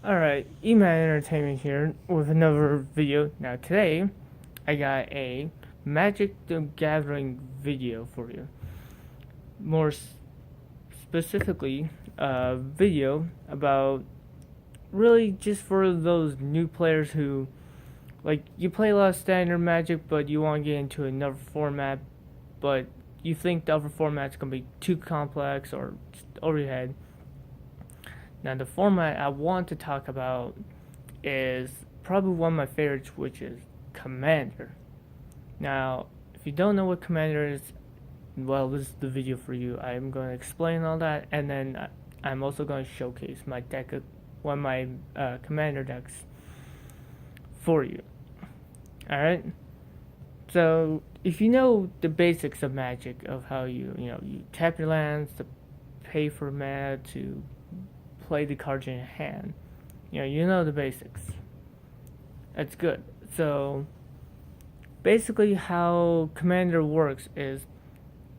Alright, E-Man Entertainment here with another video. Now today, I got a Magic the Gathering video for you. More specifically, a video about really just for those new players who, like, you play a lot of standard Magic, but you want to get into another format, but you think the other format's going to be too complex or just over your head. Now, the format I want to talk about is probably one of my favorites, which is Commander. Now, if you don't know what Commander is, well, this is the video for you. I'm going to explain all that, and then I'm also going to showcase my deck, one of my Commander decks for you. Alright? So, if you know the basics of Magic, of how you tap your lands to pay for mana to play the cards in your hand, you know the basics. That's good. So basically how Commander works is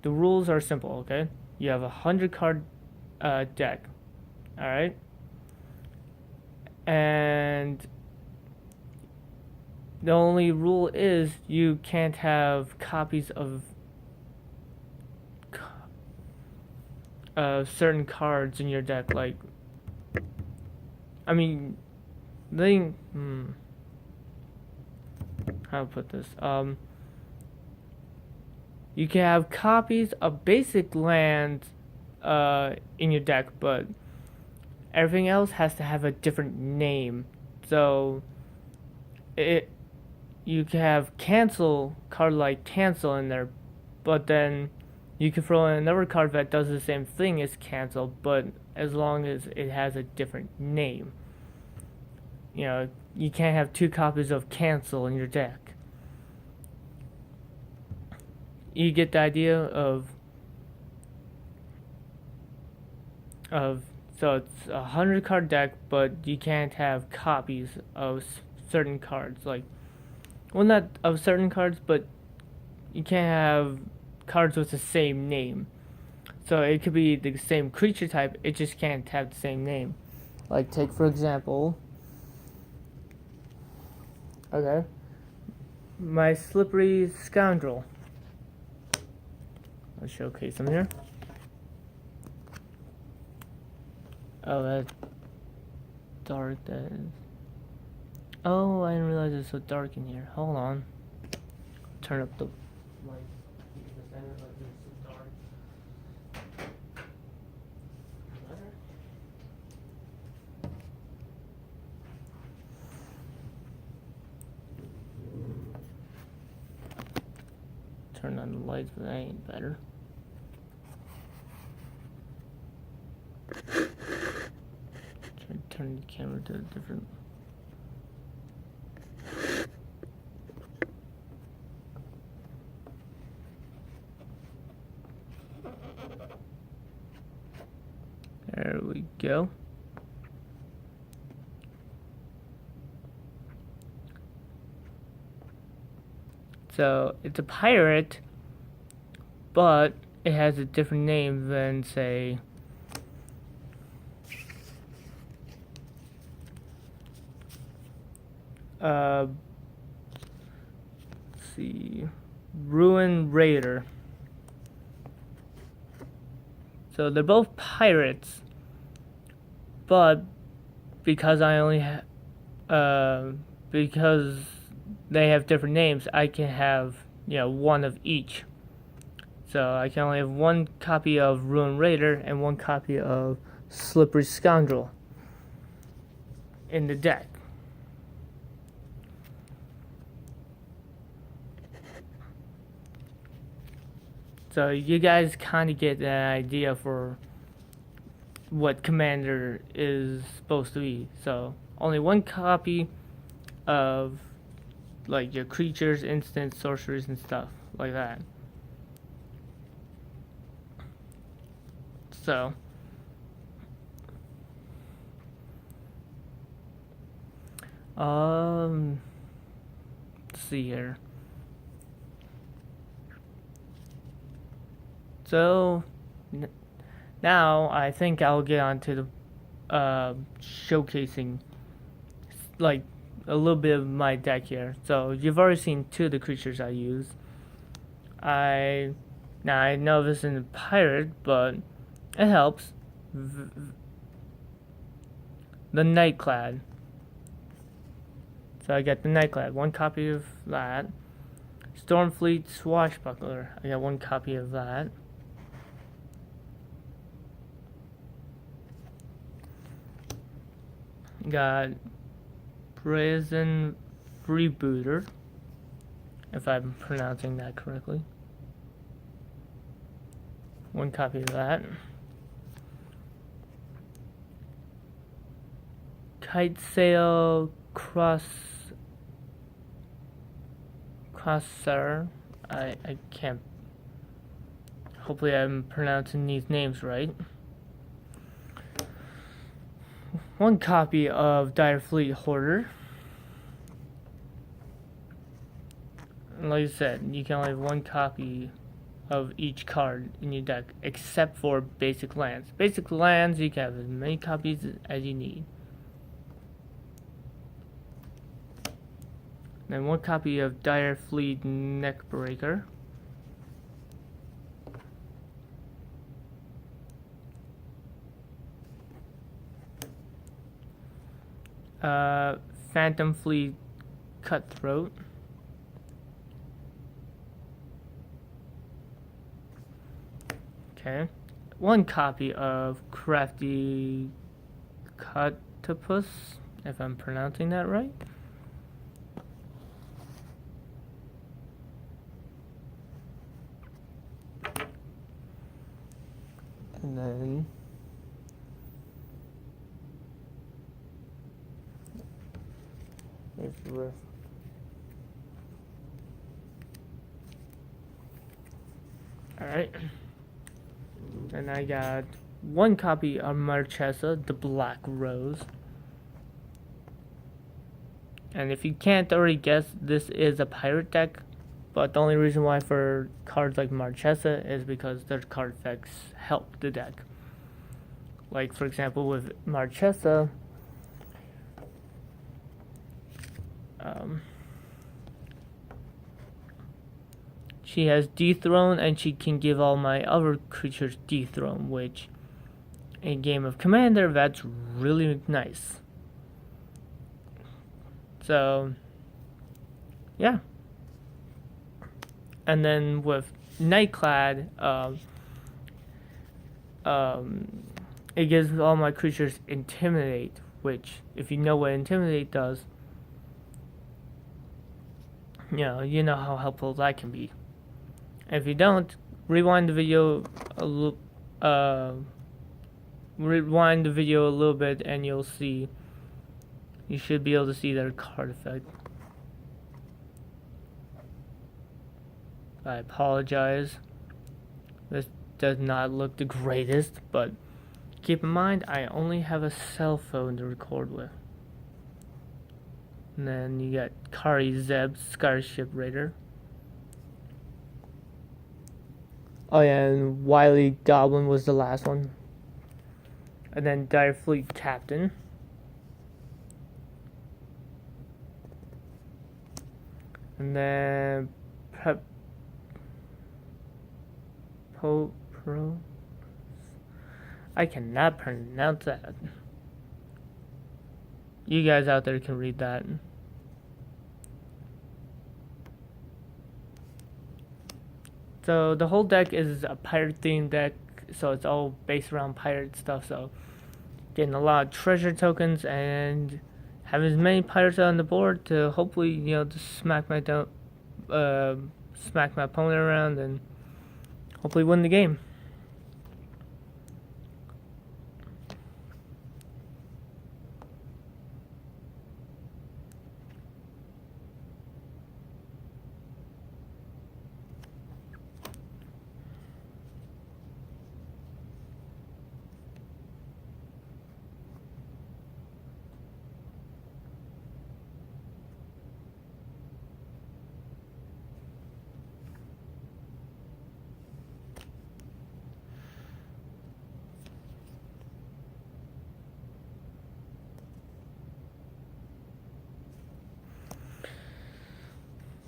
the rules are simple, okay? You have 100 card deck, alright? And the only rule is you can't have copies of certain cards in your deck, like, I mean, how to put this? You can have copies of basic lands in your deck, but everything else has to have a different name. So you can have cancel card like cancel in there, but then you can throw in another card that does the same thing as cancel, but as long as it has a different name. You can't have two copies of cancel in your deck. You get the idea of so it's 100 card deck, but you can't have copies of certain cards, like, well, not of certain cards, but you can't have cards with the same name. So it could be the same creature type, it just can't have the same name. Like, take for example, okay, my Slippery Scoundrel. I'll showcase him here. Oh, that's dark, that is. Oh, I didn't realize it's so dark in here. Hold on. Turn up the light because I didn't realize it was so dark. Turn on the lights, but that ain't better. Try to turn the camera to a different. There we go. So it's a pirate, but it has a different name than, say, let's see, Ruin Raider. So they're both pirates, but because I only because they have different names, I can have one of each. So I can only have one copy of Ruin Raider and one copy of Slippery Scoundrel in the deck. So you guys kind of get an idea for what Commander is supposed to be. So only one copy of, like, your creatures, instants, sorceries, and stuff like that. So let's see here. So now I think I'll get on to the showcasing like a little bit of my deck here. So you've already seen two of the creatures I use. I know this isn't a pirate, but it helps. The Nightclad. So I got the Nightclad, one copy of that. Stormfleet Swashbuckler, I got one copy of that. Got Brazen Freebooter, if I'm pronouncing that correctly. One copy of that. Kitesail Crosser. I can't. Hopefully, I'm pronouncing these names right. One copy of Direfleet Hoarder. And like I said, you can only have one copy of each card in your deck, except for basic lands. Basic lands, you can have as many copies as you need. Then one copy of Direfleet Neckbreaker. Phantom Fleet Cutthroat. Okay. One copy of Crafty Cutopus, if I'm pronouncing that right. And then there's the rest. Alright. And I got one copy of Marchesa, the Black Rose. And if you can't already guess, this is a pirate deck. But the only reason why for cards like Marchesa is because their card effects help the deck. Like, for example, with Marchesa, she has Dethrone, and she can give all my other creatures Dethrone, which, in a game of Commander, that's really nice. So, yeah. And then with Nightclad, it gives all my creatures Intimidate, which, if you know what Intimidate does, you know how helpful that can be. If you don't, rewind the video a little bit, and you'll see. You should be able to see their card effect. I apologize. This does not look the greatest, but keep in mind I only have a cell phone to record with. And then you got Kari Zeb, Starship Raider. Oh yeah, and Wily Goblin was the last one. And then Direfleet Captain. And then Pro. I cannot pronounce that. You guys out there can read that. So the whole deck is a pirate themed deck, so it's all based around pirate stuff. So getting a lot of treasure tokens and having as many pirates on the board to hopefully just smack my opponent around and hopefully win the game.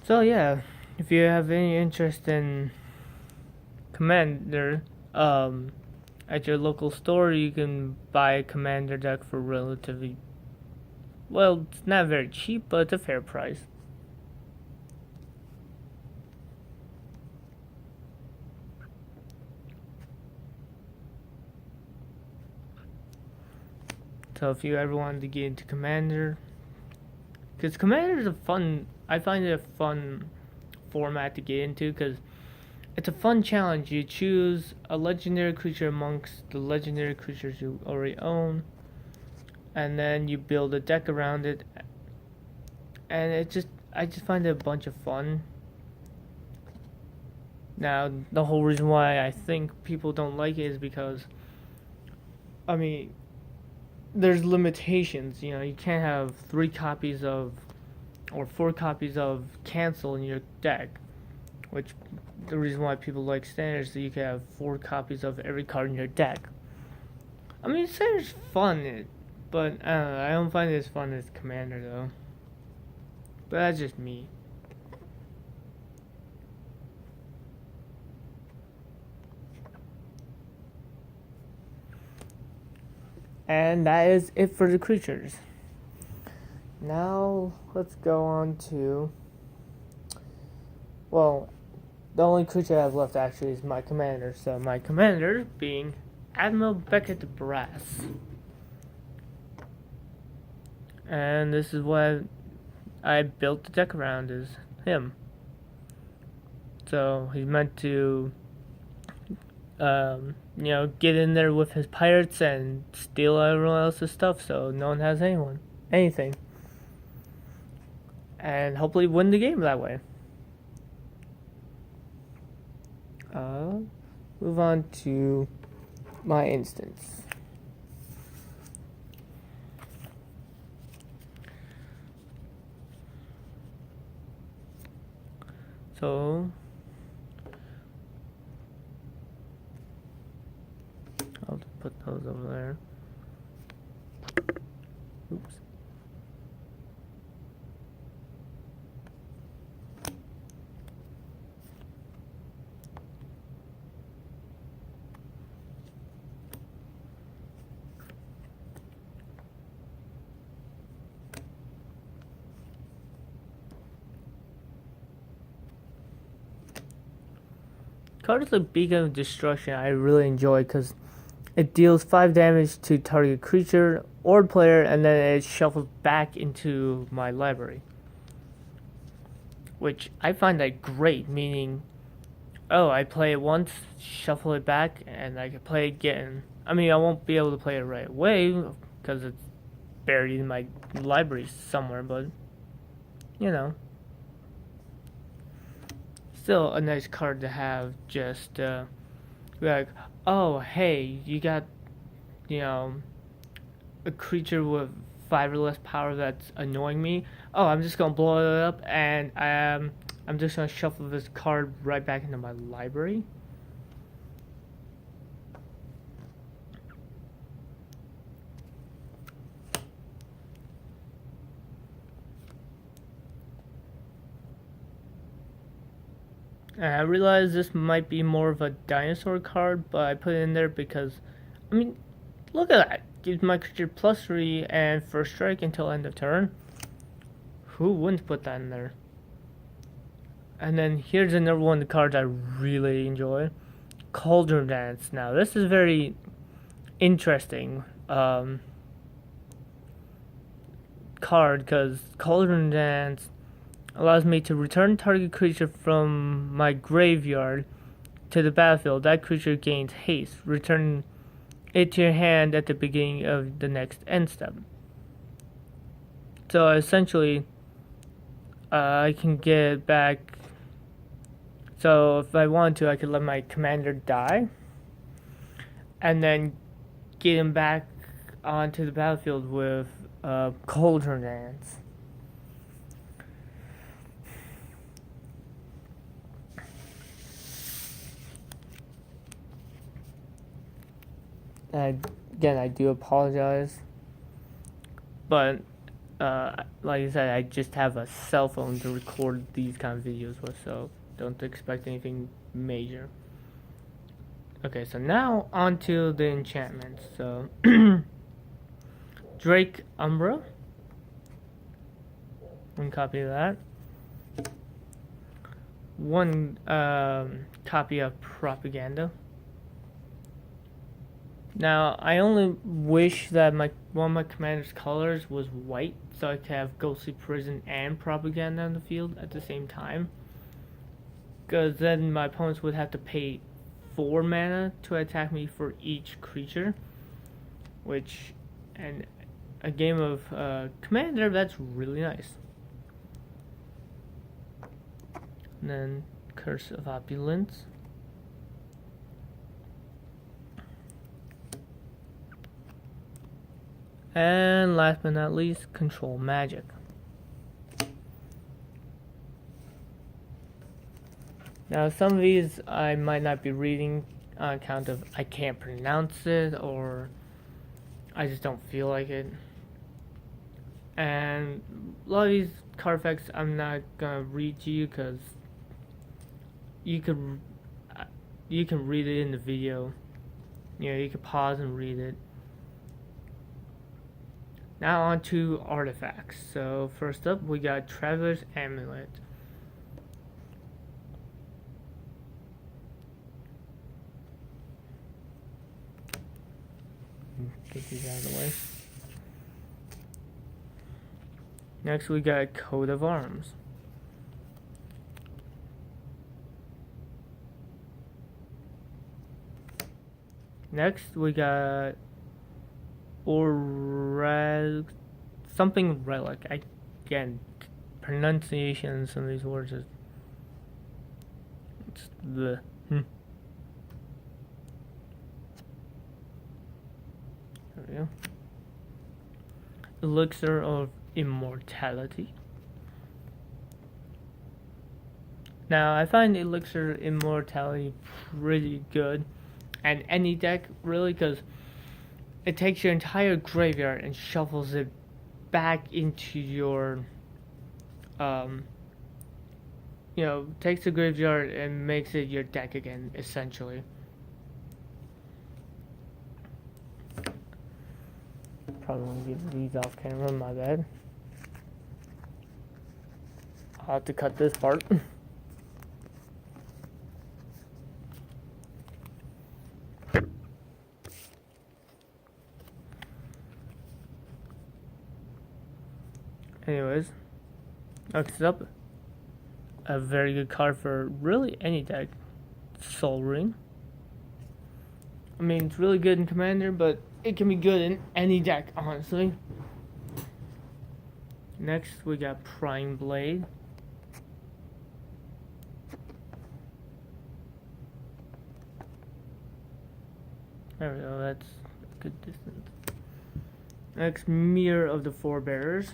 So yeah, if you have any interest in Commander, at your local store you can buy a Commander deck for relatively, well, it's not very cheap, but it's a fair price. So if you ever wanted to get into Commander, because Commander is I find it a fun format to get into because it's a fun challenge. You choose a legendary creature amongst the legendary creatures you already own, and then you build a deck around it. And I just find it a bunch of fun. Now, the whole reason why I think people don't like it is because, I mean, there's limitations. You know, you can't have 3 copies of or 4 copies of cancel in your deck, which the reason why people like standard is that you can have 4 copies of every card in your deck. I mean, standard's fun, but I don't find it as fun as Commander though. But that's just me. And that is it for the creatures. Now let's go on to, well, the only creature I have left actually is my commander. So my commander being Admiral Beckett Brass. And this is what I built the deck around, is him. So he's meant to, get in there with his pirates and steal everyone else's stuff so no one has anything. And hopefully win the game that way. Move on to my instance. So I'll put those over there. Oops. Cards like Beacon of Destruction I really enjoy because it deals 5 damage to target creature or player and then it shuffles back into my library. Which I find that great, meaning, oh, I play it once, shuffle it back, and I can play it again. I mean, I won't be able to play it right away because it's buried in my library somewhere, but, you know. Still a nice card to have, just like, oh hey, you got, a creature with 5 or less power that's annoying me. Oh, I'm just gonna blow it up and I'm just gonna shuffle this card right back into my library. And I realize this might be more of a dinosaur card, but I put it in there because, I mean, look at that. Gives my creature +3 and first strike until end of turn. Who wouldn't put that in there? And then here's another one of the cards I really enjoy. Cauldron Dance. Now, this is very interesting card because Cauldron Dance allows me to return target creature from my graveyard to the battlefield. That creature gains haste. Return it to your hand at the beginning of the next end step. So essentially, I can get back. So if I want to, I could let my commander die, and then get him back onto the battlefield with Cauldron Dance. And again, I do apologize, but like I said, I just have a cell phone to record these kind of videos with, so don't expect anything major. Okay, so now onto the enchantments. So Drake Umbra. One copy of that. One copy of Propaganda. Now, I only wish that one of my commander's colors was white, so I could have Ghostly Prison and Propaganda on the field at the same time. Because then my opponents would have to pay 4 mana to attack me for each creature. Which, and a game of Commander, that's really nice. And then Curse of Opulence. And last but not least, Control Magic. Now, some of these I might not be reading on account of I can't pronounce it or I just don't feel like it. And a lot of these card effects I'm not gonna read to you because you can read it in the video. You know, you can pause and read it. Now on to artifacts. So first up we got Traveler's Amulet. Get these out of the way. Next we got Coat of Arms. Next we got something relic. Again, pronunciation of some of these words is it's the There we go. Elixir of Immortality. Now I find Elixir Immortality pretty good, and any deck really, because it takes your entire graveyard and shuffles it back into your, takes the graveyard and makes it your deck again, essentially. Probably want to get these off camera, my bad. I'll have to cut this part. Anyways, next up, a very good card for really any deck, Sol Ring. I mean, it's really good in Commander, but it can be good in any deck, honestly. Next, we got Prying Blade. There we go, that's a good distance. Next, Mirror of the Forebearers.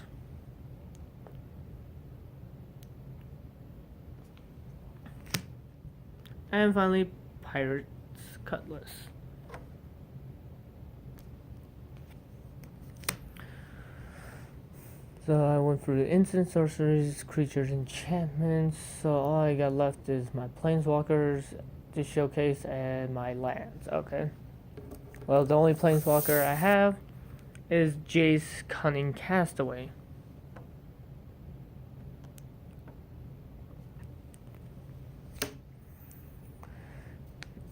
And finally, Pirate's Cutlass. So I went through the instant sorceries, creatures, enchantments. So all I got left is my planeswalkers to showcase and my lands. Okay. Well, the only planeswalker I have is Jace Cunning Castaway.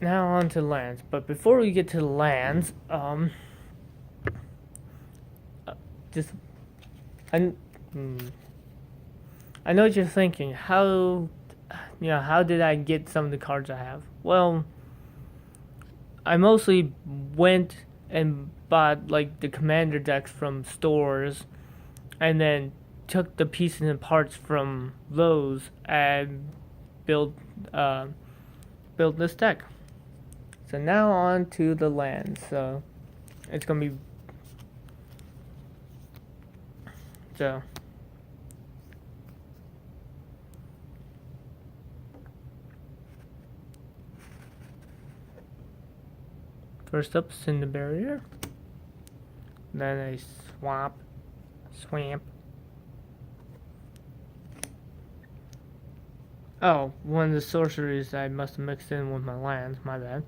Now on to lands, but before we get to the lands, I know what you're thinking. How did I get some of the cards I have? Well, I mostly went and bought like the commander decks from stores, and then took the pieces and parts from those and built this deck. So now on to the lands. So it's gonna be first up, Cinder Barrier. Then a swamp, Oh, one of the sorceries I must have mixed in with my lands, my bad.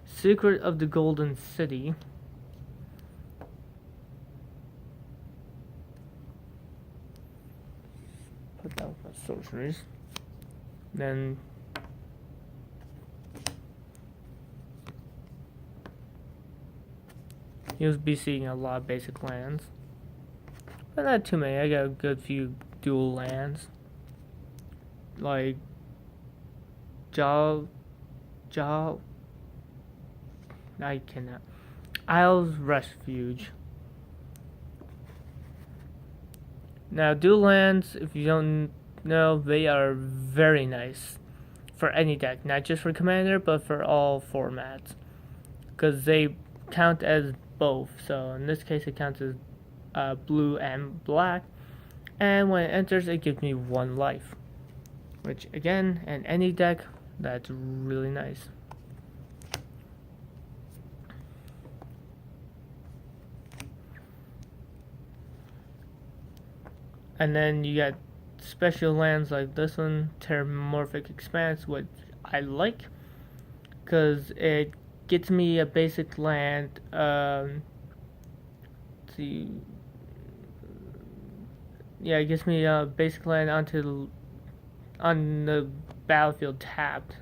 Secret of the Golden City. Put that with my sorceries. Then you'll be seeing a lot of basic lands. But not too many. I got a good few dual lands. Like Jaw I cannot. Isles Refuge. Now dual lands, if you don't know, they are very nice for any deck, not just for Commander, but for all formats. Because they count as both. So in this case, it counts as blue and black. And when it enters, it gives me 1 life. Which, again, in any deck, that's really nice. And then you got special lands like this one, Terramorphic Expanse, which I like. Because it gets me a basic land, it gets me a basic land on the battlefield tapped.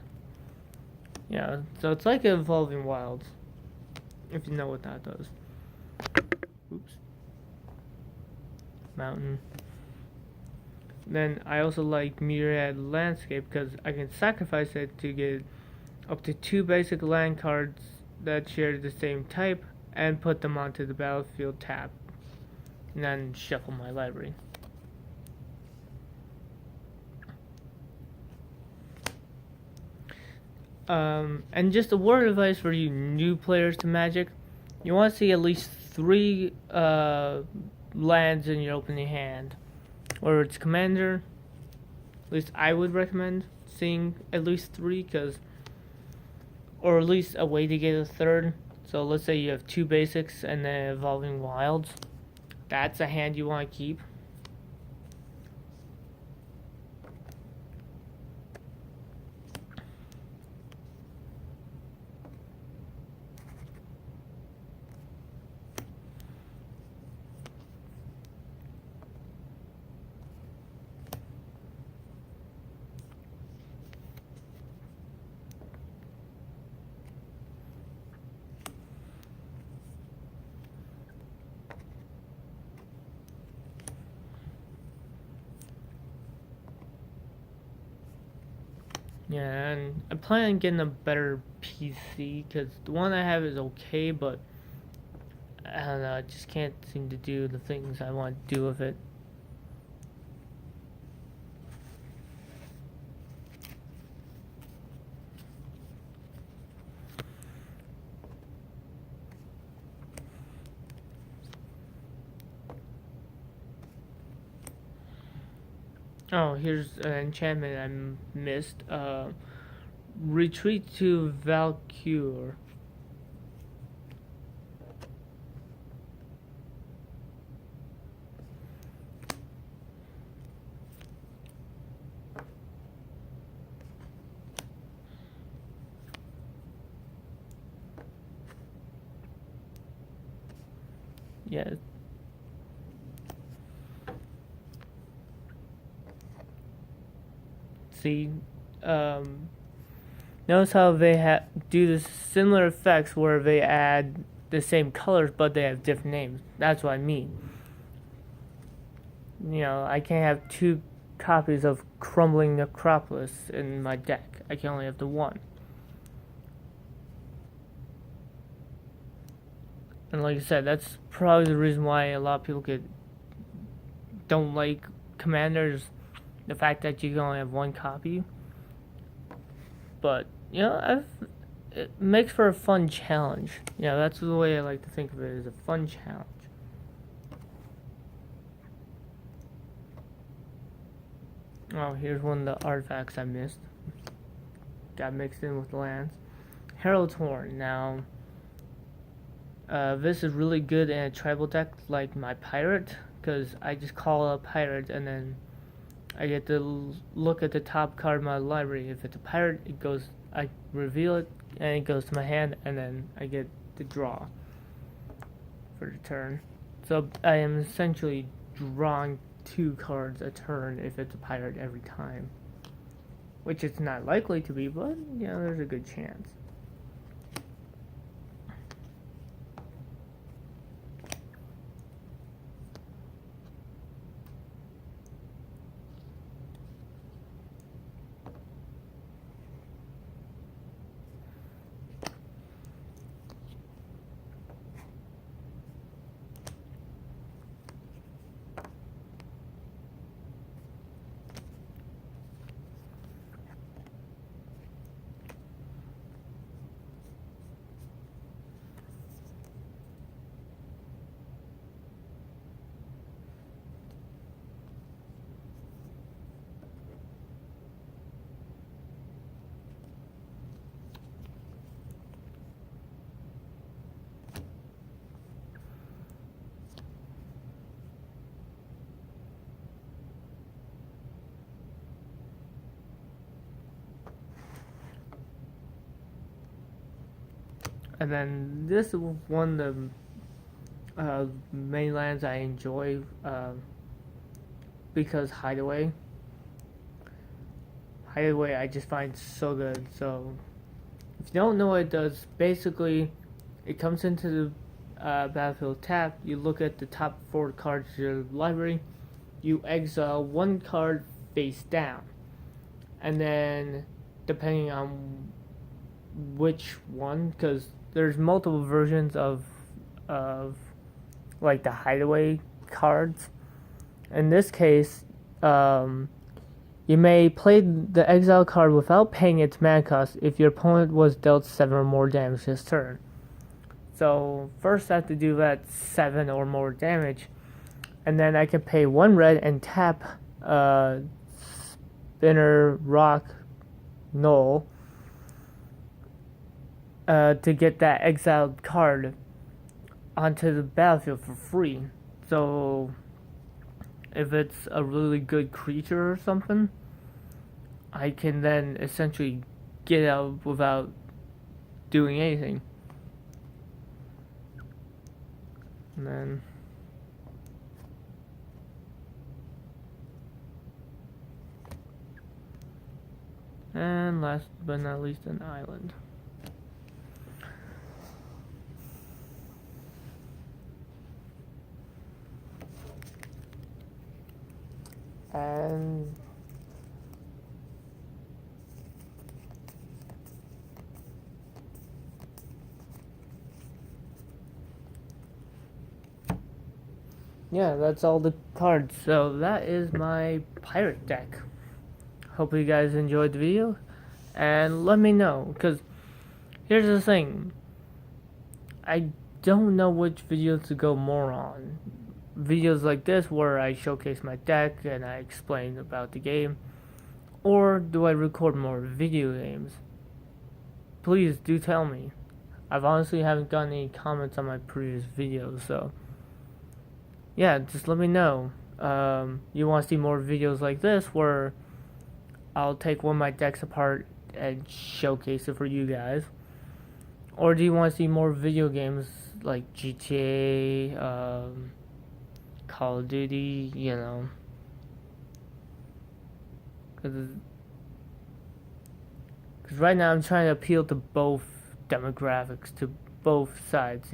Yeah, so it's like Evolving Wilds, if you know what that does. Oops. Mountain. Then I also like Myriad Landscape because I can sacrifice it to get up to 2 basic land cards that share the same type and put them onto the battlefield tab. And then shuffle my library. And just a word of advice for you new players to Magic. You want to see at least 3 lands in your opening hand. Or it's Commander. At least I would recommend seeing at least 3, or at least a way to get a 3rd. So let's say you have 2 basics and then Evolving Wilds. That's a hand you want to keep. Yeah, and I plan on getting a better PC because the one I have is okay, but I don't know, I just can't seem to do the things I want to do with it. Oh, here's an enchantment I missed. Retreat to Valkyr. Yeah. See, notice how they do this similar effects where they add the same colors but they have different names. That's what I mean. You know, I can't have 2 copies of Crumbling Necropolis in my deck. I can only have the 1. And like I said, that's probably the reason why a lot of people don't like Commanders. The fact that you can only have 1 copy. But, you know, it makes for a fun challenge. You know, that's the way I like to think of it, as a fun challenge. Oh, here's one of the artifacts I missed. Got mixed in with the lands. Herald's Horn. Now, this is really good in a tribal deck like my pirate, because I just call a pirate and then I get to look at the top card of my library. If it's a pirate, I reveal it, and it goes to my hand, and then I get to draw for the turn. So I am essentially drawing 2 cards a turn if it's a pirate every time. Which it's not likely to be, but, there's a good chance. And then this is one of the main lands I enjoy because Hideaway I just find so good. So if you don't know what it does, basically it comes into the battlefield tap. You look at the top 4 cards of your library. You exile 1 card face down, and then depending on which one, because there's multiple versions of like the Hideaway cards. In this case, you may play the exile card without paying its mana cost if your opponent was dealt 7 or more damage this turn. So first I have to do that 7 or more damage, and then I can pay 1 red and tap Spinner Rock Null to get that exiled card onto the battlefield for free. So if it's a really good creature or something, I can then essentially get out without doing anything. And then last but not least, an island. And yeah, that's all the cards. So that is my pirate deck. Hope you guys enjoyed the video, and let me know, because here's the thing, I don't know which videos to go more on. Videos like this where I showcase my deck and I explain about the game, or do I record more video games? Please do tell me. I've honestly haven't gotten any comments on my previous videos, so yeah, just let me know. You want to see more videos like this where I'll take one of my decks apart and showcase it for you guys? Or do you want to see more video games like GTA, Call of Duty, Because right now I'm trying to appeal to both demographics, to both sides,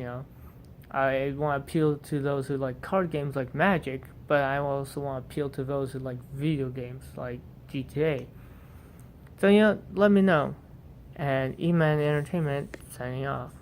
I want to appeal to those who like card games like Magic, but I also want to appeal to those who like video games like GTA. So, let me know. And E-Man Entertainment signing off.